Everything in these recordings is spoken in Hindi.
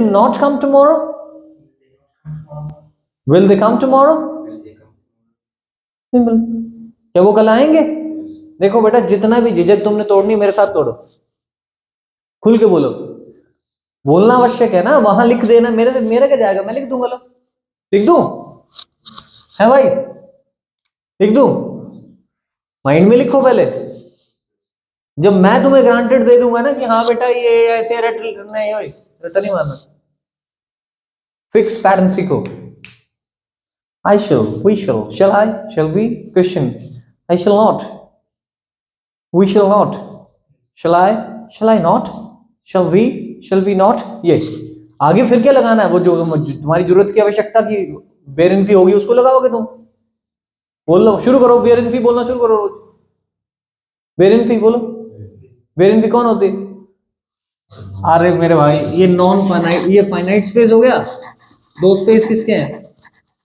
not come tomorrow? Will they come tomorrow? Simple. क्या वो कल आएंगे? देखो बेटा, जितना भी झिझक तुमने तोड़नी मेरे साथ तोड़ो, खुल के बोलो, बोलना आवश्यक है ना। वहां लिख देना, मेरे से मेरा क्या जाएगा, मैं लिख दूंगा। लो लिख दूं है भाई, लिख दूं, माइंड में लिखो पहले। जब मैं तुम्हें ग्रांटेड दे दूंगा ना कि हाँ बेटा ये ऐसे रट नहीं, रट नहीं मारना, फिक्स पैटर्न सीखो। I shall, we shall, shall I, shall we, question, I shall not, we shall not, shall I not, shall we not, ये आगे फिर क्या लगाना है, वो जो तुम्हारी जरूरत की आवश्यकता की बेर इन फी होगी उसको लगाओगे तुम। बोल लो, शुरू करो, बेर इन फी बोलना शुरू करो रोज। बेर इन फी बोलो। बेर इन फी कौन होती? अरे मेरे भाई, ये नॉन फाइनाइट, ये फाइनाइट स्पेस हो गया। दो स्पेस किसके हैं?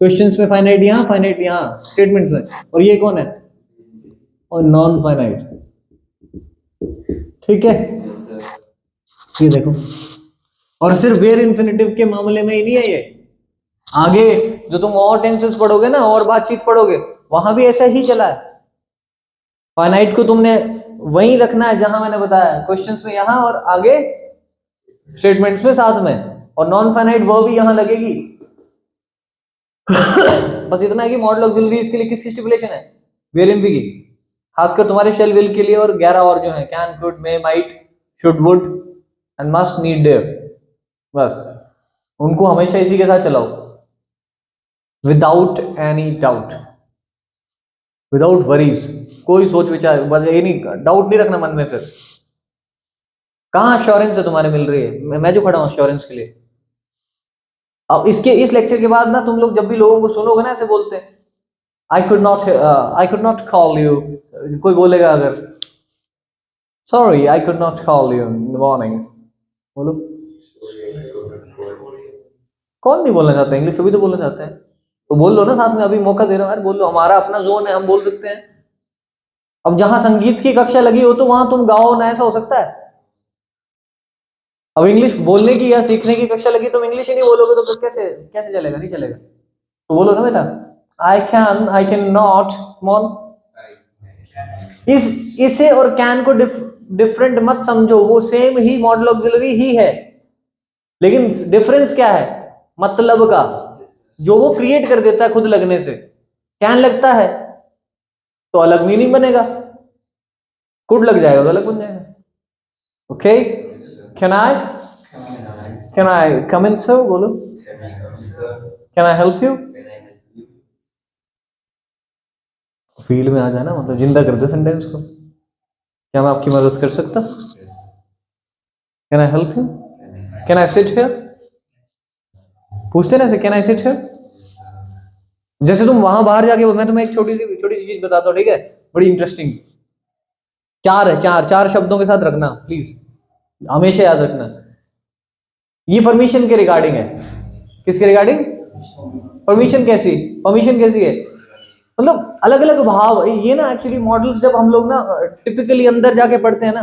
क्वेश्चंस में फाइनाइट यहाँ, फाइनाइट यहाँ, स्टेटमेंट में। और ये कौन है? और नॉन फाइनाइट। ठीक है, ये देखो। और सिर्फ वेयर इन्फिनिटिव के मामले में ही नहीं है ये, आगे जो तुम और टेंसेस पढ़ोगे ना, और बातचीत पढ़ोगे, वहां भी ऐसा ही चला है। फाइनाइट को तुमने वहीं रखना है जहां मैंने बताया, क्वेश्चंस में यहाँ, और आगे स्टेटमेंट्स में साथ में। और नॉन फाइनाइट वो भी यहां लगेगी। बस इतना है कि मॉडल ऑक्सिलरीज के लिए किसकी स्टिपुलेशन है? वेयर इन की, खासकर तुम्हारे शेल विल के लिए। और 11 और जो है, can, could, may, might, should, would and must, need, dare, बस उनको हमेशा इसी के साथ चलाओ, without any doubt, without worries, कोई सोच विचार, बस ये नहीं, डाउट नहीं रखना मन में। फिर कहाँ अश्योरेंस है तुम्हारे मिल रही है? मैं जो खड़ा हूं अश्योरेंस के लिए। अब इस लेक्चर के बाद ना तुम लोग जब भी लोगों को सुनोगे ना ऐसे बोलते हैं, I could not call you, कोई बोलेगा अगर, sorry I could not call you in the morning, बोलो। कौन नहीं बोलना चाहता इंग्लिश? सभी तो बोलना चाहते हैं, तो बोल लो ना साथ में, अभी मौका दे रहा हूं यार, बोल लो, हमारा अपना जोन है, हम बोल सकते हैं। अब जहां संगीत की कक्षा लगी हो तो वहां तुम गाओ ना, ऐसा हो सकता है? अब इंग्लिश बोलने की या सीखने की कक्षा लगी, तुम इंग्लिश ही नहीं बोलोगे तो कैसे कैसे चलेगा? नहीं चलेगा। तो बोलो ना बेटा, आई कैन नॉट, मॉन। इसे और कैन को डिफरेंट मत समझो, वो सेम ही मॉडल ऑक्सिलरी ही है, लेकिन डिफरेंस क्या है? मतलब का, जो वो क्रिएट कर देता है खुद लगने से। कैन लगता है तो अलग मीनिंग बनेगा, कुड लग जाएगा तो अलग बन जाएगा। Okay, can I come in sir, बोलो, can I help you. Field में आ जाना, मतलब जिंदा कर दे सेंटेंस को। क्या मैं आपकी मदद कर सकता? Can I help you, can I sit here, पूछते ना ऐसे, कैन आई सिट हियर। जैसे तुम वहां बाहर जाके, मैं तुम्हें एक छोटी सी चीज बताता हूँ, ठीक है, बड़ी इंटरेस्टिंग। चार शब्दों के साथ रखना प्लीज, हमेशा याद रखना। ये परमिशन के रिगार्डिंग है। किसके रिगार्डिंग? परमिशन कैसी है? मतलब अलग अलग भाव, ये ना एक्चुअली मॉडल्स जब हम लोग ना टिपिकली अंदर जाके पढ़ते हैं ना,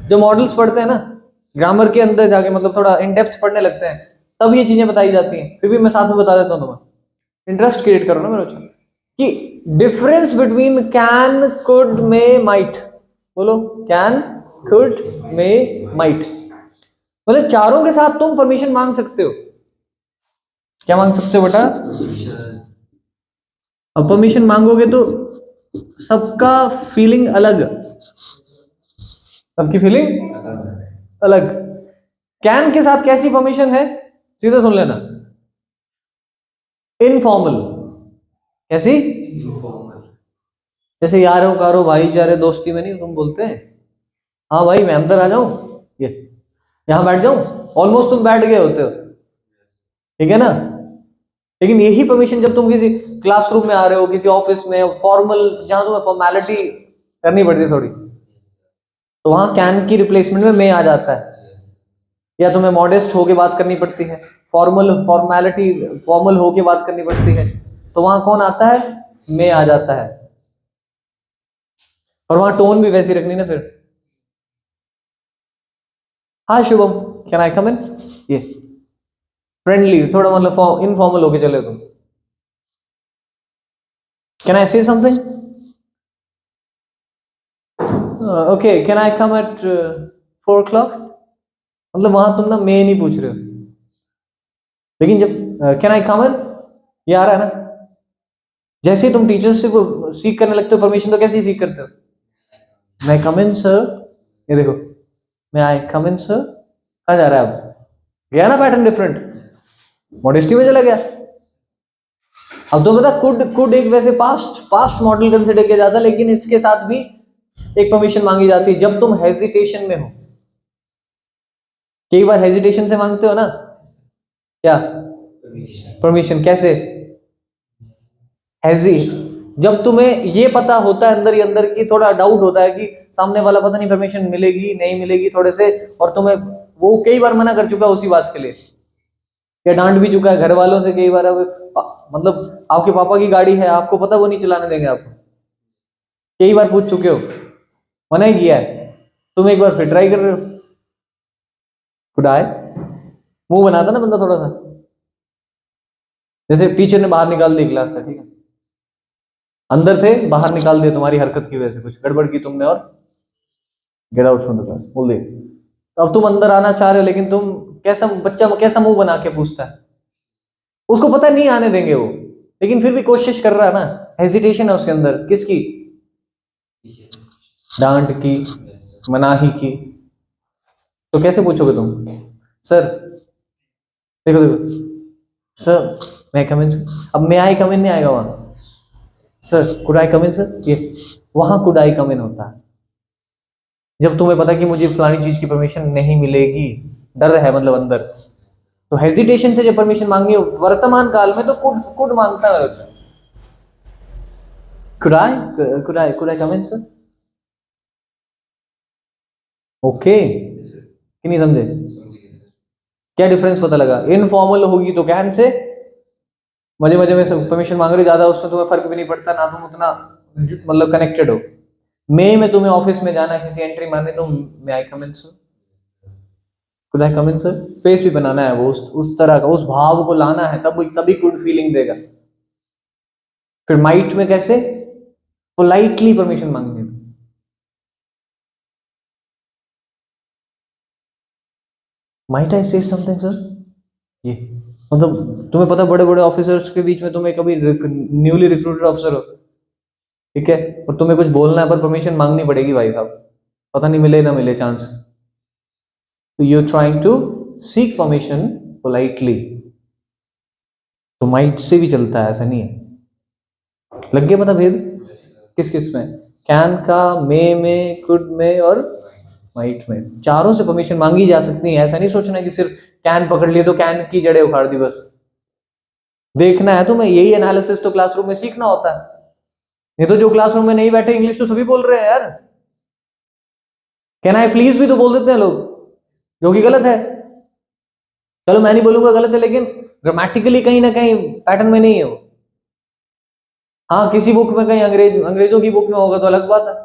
जो मॉडल्स पढ़ते हैं ना ग्रामर के अंदर जाके, मतलब थोड़ा इन डेप्थ पढ़ने लगते हैं, तब ये चीजें बताई जाती हैं। फिर भी मैं साथ में बता देता हूँ तुम्हें, इंटरेस्ट क्रिएट करो ना मेरे बच्चों, कि difference between can, could, may, might. बोलो, कैन, कुड, मे, माइट। मतलब चारों के साथ तुम परमिशन मांग सकते हो। क्या मांग सकते हो बेटा? अब परमिशन मांगोगे तो सबका फीलिंग अलग, सबकी फीलिंग अलग। कैन के साथ कैसी परमिशन है, सीधा सुन लेना, इनफॉर्मल। कैसी? जैसे यारो कारो भाईचारे दोस्ती में नहीं तुम बोलते हैं, हाँ भाई मैं अंदर आ जाऊं, ये यहां बैठ जाऊं, ऑलमोस्ट तुम बैठ गए होते हो, ठीक है ना। लेकिन यही परमिशन जब तुम किसी क्लासरूम में आ रहे हो, किसी ऑफिस में, फॉर्मल, जहां तुम्हें फॉर्मेलिटी करनी पड़ती है थोड़ी, तो वहां कैन की रिप्लेसमेंट में मे आ जाता है। या तुम्हें मॉडेस्ट होके बात करनी पड़ती है, फॉर्मल होके बात करनी पड़ती है, तो वहां कौन आता है? मे आ जाता है। और वहां टोन भी वैसी रखनी ना फिर। हाँ शुभम, कैन आई कम इन? ये फ्रेंडली, थोड़ा मतलब इनफॉर्मल होके चले तुम। Can I say something? Okay, can I come at 4 o'clock? मतलब वहां तुम ना मैं नहीं पूछ रहे हो, लेकिन जब कैन आई कम इन, ये आ रहा है ना। जैसे ही तुम टीचर्स से सीख करने लगते हो परमिशन, तो कैसे सीख करते हो? मैं कम इन सर, ये देखो, मैं आई कम इन सर, कहाँ जा रहा है अब? गया ना पैटर्न डिफरेंट, मॉडेस्टी में चला गया। अब तो पता, कुड एक वैसे पास्ट मॉडल कंसिडर किया जाता है, लेकिन इसके साथ भी एक परमिशन मांगी जाती है जब तुम हेजिटेशन में हो। कई बार हेजिटेशन से मांगते हो ना, क्या परमिशन? कैसे? हेजी, जब तुम्हें ये पता होता है अंदर ही अंदर की, थोड़ा डाउट होता है कि सामने वाला पता नहीं परमिशन मिलेगी नहीं मिलेगी थोड़े से, और तुम्हें वो कई बार मना कर चुका है उसी बात के लिए, या डांट भी चुका है घर वालों से कई बार। अब मतलब आपके पापा की गाड़ी है, आपको पता वो नहीं चलाने देंगे आपको, कई बार पूछ चुके हो, मना ही किया है, तुम एक बार फिर ट्राई कर रहे हो। खुद आए मुंह बनाता ना बंदा थोड़ा सा, जैसे टीचर ने बाहर निकाल दी क्लास से, ठीक है, अंदर थे बाहर निकाल दिया तुम्हारी हरकत की वजह से, कुछ गड़बड़ की तुमने और get out from the class बोल दिया। तो अब तुम अंदर आना चाह रहे हो, लेकिन तुम कैसा बच्चा कैसा मुंह बना के पूछता है, उसको पता नहीं आने देंगे वो, लेकिन फिर भी कोशिश कर रहा है ना, हेजिटेशन है उसके अंदर, किसकी? डांट की, मनाही की। तो कैसे पूछोगे तुम? सर, देखो देखो सर, मैं कम इन सर, अब मैं आई कम इन नहीं आएगा वहां, sir could I come in sir, ये वहां कुड आई कम इन होता है जब तुम्हें पता कि मुझे फलानी चीज की परमिशन नहीं मिलेगी, डर है मतलब अंदर। तो हेजिटेशन से जब परमिशन मांगनी हो वर्तमान काल में, तो कुड मांगता है बच्चा। Could I come in sir? Okay, कि नहीं समझे? क्या डिफरेंस पता लगा? इनफॉर्मल होगी तो कैन से, मजे मजे में परमिशन मांग रहे ज्यादा, उसमें तुम्हें फर्क भी नहीं पड़ता ना, तुम उतना मतलब कनेक्टेड हो। मे में तुम्हें ऑफिस में जाना, किसी एंट्री मारनी, तो may I come in sir, could I come in sir, face भी बनाना है वो, उस तरह का, उस भाव को लाना है, तब तभी गुड फीलिंग देगा। फिर माइट में कैसे पोलाइटली परमिशन मांगनी है। Might I say something sir, ये मतलब तुम्हें पता बड़े बड़े ऑफिसर्स के बीच में, तुम्हें कभी न्यूली रिक्रूटेड ऑफिसर हो, ठीक है, और तुम्हें कुछ बोलना है पर परमिशन मांगनी पड़ेगी भाई साहब, पता नहीं मिले ना मिले चांस, तो you trying to seek permission politely. तो माइट से भी चलता है, ऐसा नहीं है। लग गया पता भेद किस किस में? कैन का, मे में, कुड में और माइट में, चारों से परमिशन मांगी जा सकती है। ऐसा नहीं सोचना कि सिर्फ कैन पकड़ लिए तो कैन की जड़ें उखाड़ दी बस। देखना है तुम्हें, यही एनालिसिस तो क्लासरूम में सीखना होता है। नहीं तो जो क्लासरूम में नहीं बैठे, इंग्लिश तो सभी बोल रहे हैं यार, कैन आई प्लीज भी तो बोल देते हैं लोग, जो कि गलत है। चलो मैं नहीं बोलूंगा गलत है, लेकिन ग्रामेटिकली कहीं ना कहीं पैटर्न में नहीं है वो। हाँ, किसी बुक में कहीं अंग्रेजों की बुक में होगा तो अलग बात है,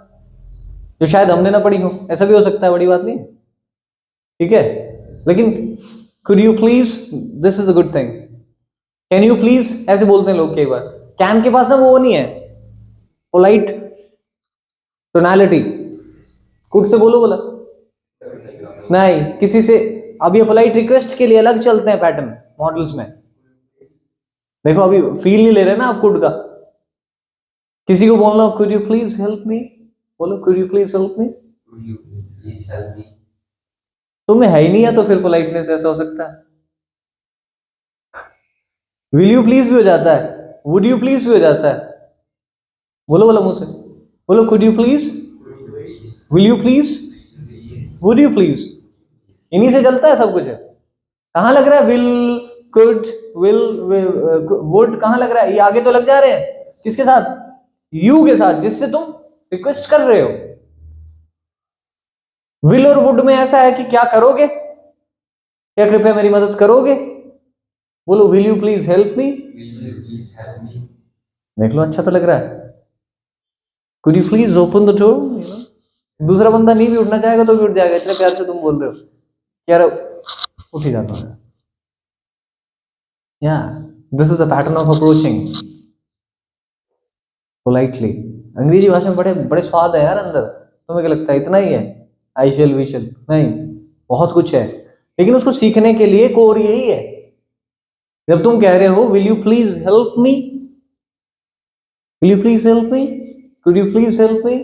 जो शायद हमने ना पढ़ी हो, ऐसा भी हो सकता है, बड़ी बात नहीं, ठीक है। लेकिन could you please, this is a good thing, can you please ऐसे बोलते हैं लोग कई बार। कैन के पास ना वो नहीं है पोलाइट टोनालिटी, कुड से बोलो बोला नहीं किसी से। अब ये पोलाइट रिक्वेस्ट के लिए अलग चलते हैं पैटर्न मॉडल्स में, देखो अभी फील नहीं ले रहे ना आप कुड का। किसी को बोलना could you please help me, बोलो could you please help me, तुम्हें है ही नहीं है तो फिर पोलाइटनेस ऐसा हो सकता है। विल यू प्लीज भी हो जाता है, वुड यू प्लीज भी हो जाता है, बोलो बोलो मुझसे, बोलो could you please, will you please, would you please, इन्हीं से चलता है सब कुछ। कहां लग रहा है विल, कुड, विल, वुड, कहां लग रहा है? ये आगे तो लग जा रहे हैं किसके साथ? यू के साथ, जिससे तुम रिक्वेस्ट कर रहे हो। विल और वुड में ऐसा है कि क्या करोगे, क्या कृपया मेरी मदद करोगे, बोलो विल यू प्लीज हेल्प मी, देख लो अच्छा तो लग रहा है। Could you please open the door, दूसरा बंदा नहीं भी उठना चाहेगा तो भी उठ जाएगा, इतने प्यार से तुम बोल रहे हो यार। उठ ही जाता है। या this is a pattern of approaching politely. अंग्रेजी भाषा में बड़े बड़े स्वाद है यार अंदर। तुम्हें क्या लगता है इतना ही है? आई शेल वी शेल नहीं, बहुत कुछ है, लेकिन उसको सीखने के लिए कोर यही है। जब तुम कह रहे हो will you please help me, will you please help me, could you please help me,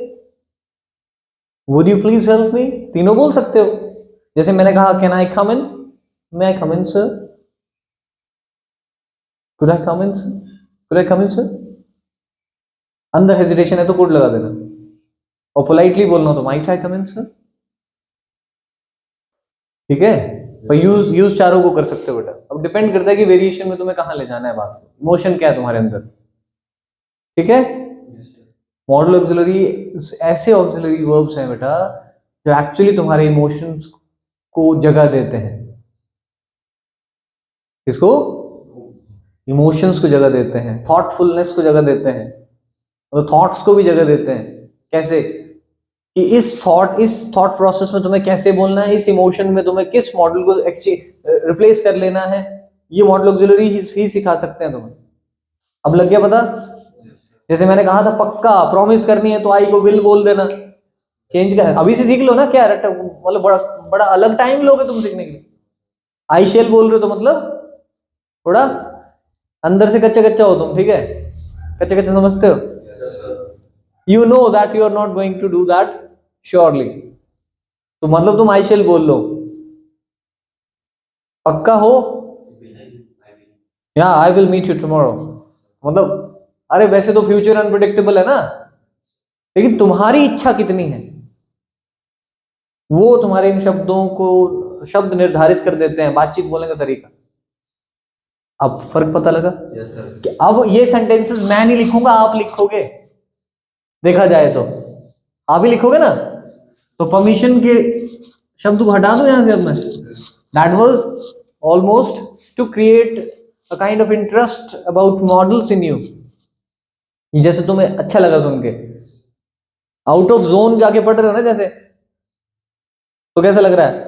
would you please help मी, तीनों बोल सकते हो। जैसे मैंने कहा can I come in, may I come in sir, could I come in sir, could I come in sir. अंदर हेजिटेशन है तो कुड लगा देना, और पोलाइटली बोलना हो तो might I come in sir. ठीक है, पर यूज यूज चारों को कर सकते हो बेटा। अब डिपेंड करता है कि वेरिएशन में तुम्हें कहां ले जाना है बात, इमोशन क्या है तुम्हारे अंदर। ठीक है, मॉडल ऑक्सिलरी ऐसे ऑक्सिलरी वर्ब्स हैं बेटा जो एक्चुअली तुम्हारे इमोशंस को जगह देते हैं। किसको? इमोशंस को जगह देते हैं, थॉटफुलनेस को जगह देते हैं, और थॉट्स को भी जगह देते हैं। कैसे? कि इस थॉट प्रोसेस में तुम्हें कैसे बोलना है, इस इमोशन में तुम्हें किस मॉडल को रिप्लेस कर लेना है, ये मॉडल ऑक्सिलरी ही सिखा सकते हैं तुम्हें। अब लग गया पता? जैसे मैंने कहा था पक्का प्रॉमिस करनी है तो आई को विल बोल देना, चेंज कर अभी से सीख लो ना। क्या मतलब बड़ा बड़ा अलग टाइम लोगे तुम सीखने के लिए। आई शेल बोल रहे हो तो मतलब थोड़ा अंदर से कच्चा कच्चा हो तुम, ठीक है, कच्चा कच्चा समझते हो। You know that you are not going to do that surely, तो मतलब तुम आई शेल बोल लो। पक्का हो? या I will meet you tomorrow, मतलब अरे वैसे तो फ्यूचर अनप्रिडिक्टेबल है ना, लेकिन तुम्हारी इच्छा कितनी है वो तुम्हारे इन शब्दों को शब्द निर्धारित कर देते हैं, बातचीत बोलने का तरीका। अब फर्क पता लगा? कि अब ये सेंटेंसेस मैं नहीं लिखूंगा, आप लिखोगे। देखा जाए तो आप ही लिखोगे ना, तो परमिशन के शब्द को हटा दो यहां से। अब मैं that was almost two create a kind of interest about models in you, जैसे तुम्हें अच्छा लगा सुन के। आउट ऑफ जोन जाके पढ़ रहे हो ना जैसे, तो कैसा लग रहा है?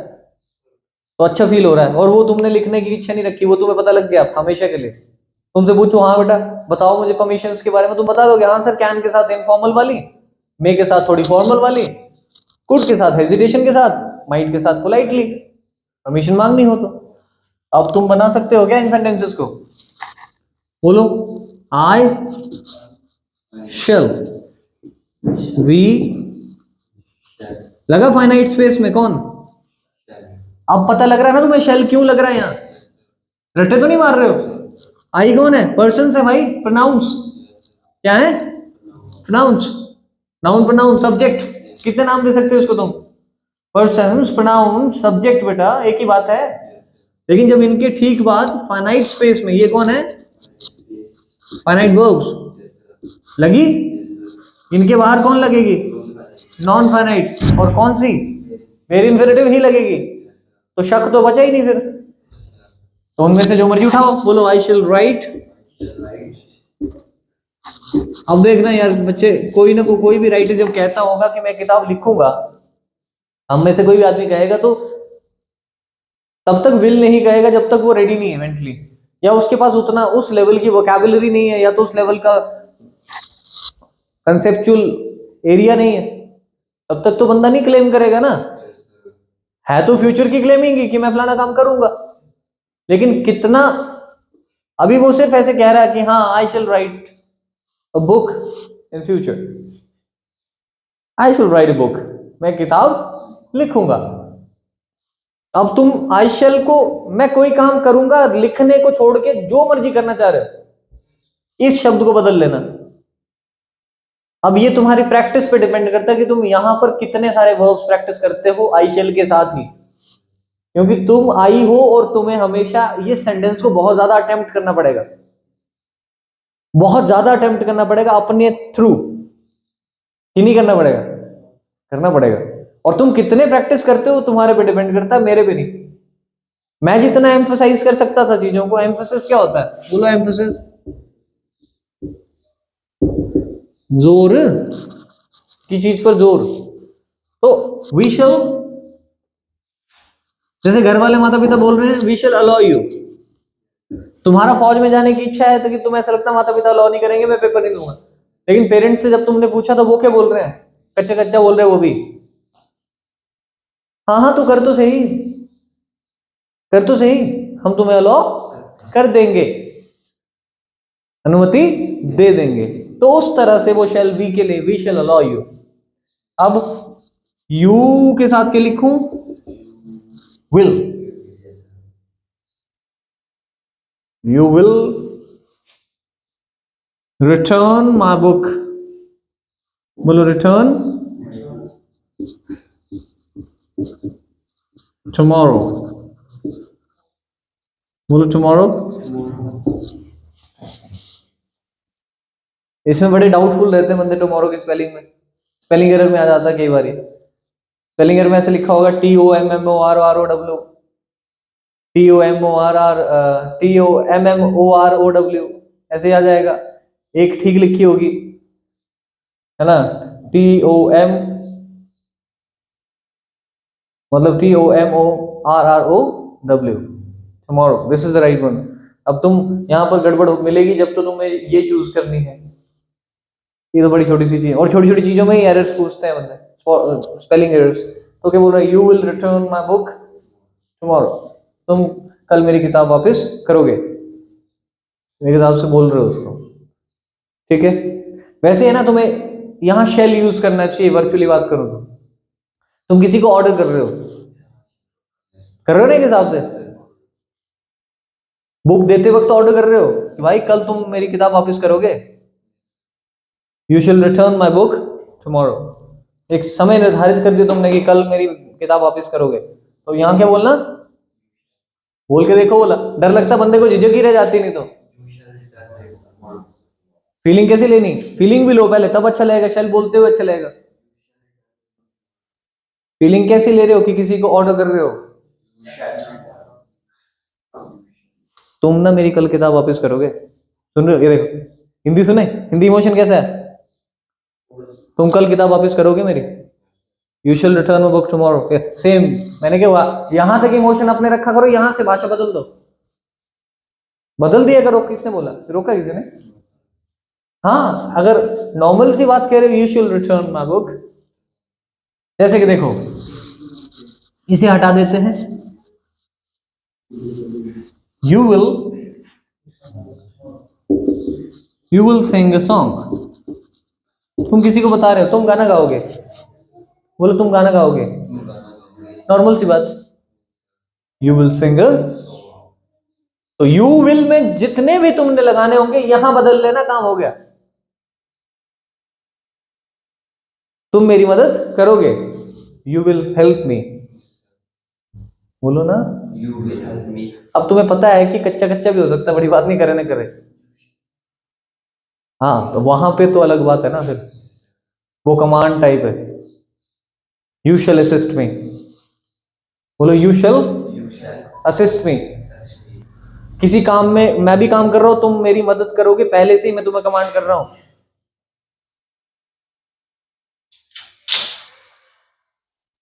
तो अच्छा फील हो रहा है, और वो तुमने लिखने की इच्छा नहीं रखी, वो तुम्हें पता लग गया हमेशा के लिए। तुमसे पूछो हाँ बेटा बताओ मुझे परमिशंस के बारे में, तुम बता दोगे हाँ सर, कैन के साथ इनफॉर्मल वाली, मे के साथ थोड़ी फॉर्मल वाली, कुड के साथ हेजिटेशन के साथ, माइट के साथ पोलाइटली, परमिशन मांगनी हो तो। अब तुम बना सकते हो क्या इन सेंटेंसेस को? बोलो आई शेल, वी, लगा फाइनाइट स्पेस में कौन? अब पता लग रहा है ना तुम्हें शेल क्यों लग रहा है यहाँ? रट्टे तो नहीं मार रहे हो? आई कौन है? पर्सन है भाई, प्रोनाउंस। क्या है? Pronounce, noun pronoun subject. कितने नाम दे सकते हो इसको तुम? पर्सन, प्रोनाउन, सब्जेक्ट, बेटा एक ही बात है। लेकिन जब इनके ठीक बाद फाइनाइट स्पेस में, ये कौन है? फाइनाइट वर्ब्स लगी, इनके बाहर कौन लगेगी? नॉन फाइनाइट, और कौन सी? मेरी इन्फिनेटिव ही लगेगी, तो शक तो बचा ही नहीं फिर। तो उनमें से जो मर्जी उठाओ, बोलो आई शेल राइट। अब देखना यार बच्चे, कोई ना कोई भी राइटर जब कहता होगा कि मैं किताब लिखूंगा, हम में से कोई भी आदमी कहेगा तो तब तक विल नहीं कहेगा जब तक वो रेडी नहीं है मेंटली, या उसके पास उतना उस लेवल की वोकैबुलरी नहीं है, या तो उस लेवल का कंसेप्चुअल एरिया नहीं है, तब तक तो बंदा नहीं क्लेम करेगा ना। है तो फ्यूचर की क्लेमिंग कि मैं फलाना काम करूंगा, लेकिन कितना, अभी वो सिर्फ ऐसे कह रहा है कि हाँ I shall right a book in future, I shall right a book, मैं किताब लिखूंगा। अब तुम आई शेल को मैं कोई काम करूंगा लिखने को छोड़ के जो मर्जी करना चाह रहे हो, इस शब्द को बदल लेना। अब ये तुम्हारी प्रैक्टिस पे डिपेंड करता है कि तुम यहां पर कितने सारे वर्ब्स प्रैक्टिस करते हो आई शेल के साथ ही, क्योंकि तुम आई हो और तुम्हें हमेशा ये सेंटेंस को बहुत ज्यादा अटेम्प्ट करना पड़ेगा, बहुत ज्यादा अटेम्प्ट करना पड़ेगा अपने थ्रू, कि नहीं करना पड़ेगा? करना पड़ेगा। और तुम कितने प्रैक्टिस करते हो तुम्हारे पे डिपेंड करता है, मेरे पे नहीं। मैं जितना एम्फसाइज कर सकता था चीजों को, एम्फोसिस क्या होता है? बोलो एम्फोसिस। जोर, की चीज पर जोर। तो वी शैल जैसे घर वाले माता पिता बोल रहे हैं वी शैल अलाउ यू, तुम्हारा फौज में जाने की इच्छा है तो कि तुम्हें ऐसा लगता है माता पिता अलाउ नहीं करेंगे, मैं पेपर नहीं दूंगा। लेकिन पेरेंट्स से जब तुमने पूछा तो वो क्या बोल रहे हैं, कच्चा कच्चा बोल रहे हैं वो भी, हाँ हाँ तू कर तो सही, कर तो सही, हम तुम्हें अलाउ कर देंगे, अनुमति दे देंगे। तो उस तरह से वो शैल वी के लिए वी शैल अलाउ यू। अब यू के साथ क्या लिखूं, will, you will return my book, बोलो रिटर्न टुमारो, बोलो टुमारो। इसमें बड़े डाउटफुल रहते हैं बंदे टुमारो की स्पेलिंग में, स्पेलिंग एरर में आ जाता है कई बार। स्पेलिंग एरर में ऐसे लिखा होगा TOMMORROW, TOMMORROW, ऐसे आ जाएगा। एक ठीक लिखी होगी, है ना, TOM मतलब TOMORROW, tomorrow, this is the right one. अब तुम यहां पर गड़बड़ मिलेगी जब तो तुम्हें ये चूज करनी है, ये तो बड़ी छोटी सी चीज, और छोटी छोटी चीजों में ही एरर्स पूछते हैं बंदे, स्पेलिंग एरर्स। तो क्या बोल रहा है, you will return my book tomorrow, तुम कल मेरी किताब वापस करोगे, मेरी किताब से बोल रहे हो उसको, ठीक है। वैसे है ना, तुम्हें यहां शेल यूज करना चाहिए, वर्चुअली बात करो तो तुम किसी को ऑर्डर कर रहे हो ना एक हिसाब से, बुक देते वक्त ऑर्डर कर रहे हो कि भाई कल तुम मेरी किताब वापस करोगे, you shall return my book tomorrow, एक समय निर्धारित कर दिया तुमने कि कल मेरी किताब वापस करोगे। तो यहां क्या बोलना, बोल के देखो, बोला, डर लगता बंदे को, झिझक ही रह जाती, नहीं तो फीलिंग कैसे लेनी, फीलिंग भी लो पहले तब अच्छा लगेगा, शेल बोलते हुए अच्छा लगेगा। फीलिंग कैसे ले रहे हो कि किसी को ऑर्डर कर रहे हो, तुम ना मेरी कल किताब वापस करोगे, सुन रहे हो, ये देखो हिंदी सुने, हिंदी इमोशन कैसा है, तुम कल किताब वापस करोगे मेरी, you shall return my book tomorrow, same. मैंने क्या यहां तक इमोशन अपने रखा करो, यहां से भाषा बदल दो, बदल दिया करो, किसने बोला, रोका किसी ने। हाँ, अगर नॉर्मल सी बात कह रहे हो, you shall return my book, जैसे कि देखो इसे हटा देते हैं, you will sing a song, तुम किसी को बता रहे हो तुम गाना गाओगे, बोलो तुम गाना गाओगे, नॉर्मल सी बात, यू विल सिंग, तो यू विल में जितने भी तुमने लगाने होंगे यहां बदल लेना, काम हो गया, तुम मेरी मदद करोगे, यू विल हेल्प मी, बोलो ना, यू विल हेल्प मी। अब तुम्हें पता है कि कच्चा कच्चा भी हो सकता है, बड़ी बात नहीं, करे ना करे, हाँ तो वहां पे तो अलग बात है ना, फिर वो कमांड टाइप है, यू शैल असिस्ट मी, बोलो यू शैल असिस्ट मी, किसी काम में मैं भी काम कर रहा हूं, तुम मेरी मदद करोगे, पहले से ही मैं तुम्हें कमांड कर रहा हूं,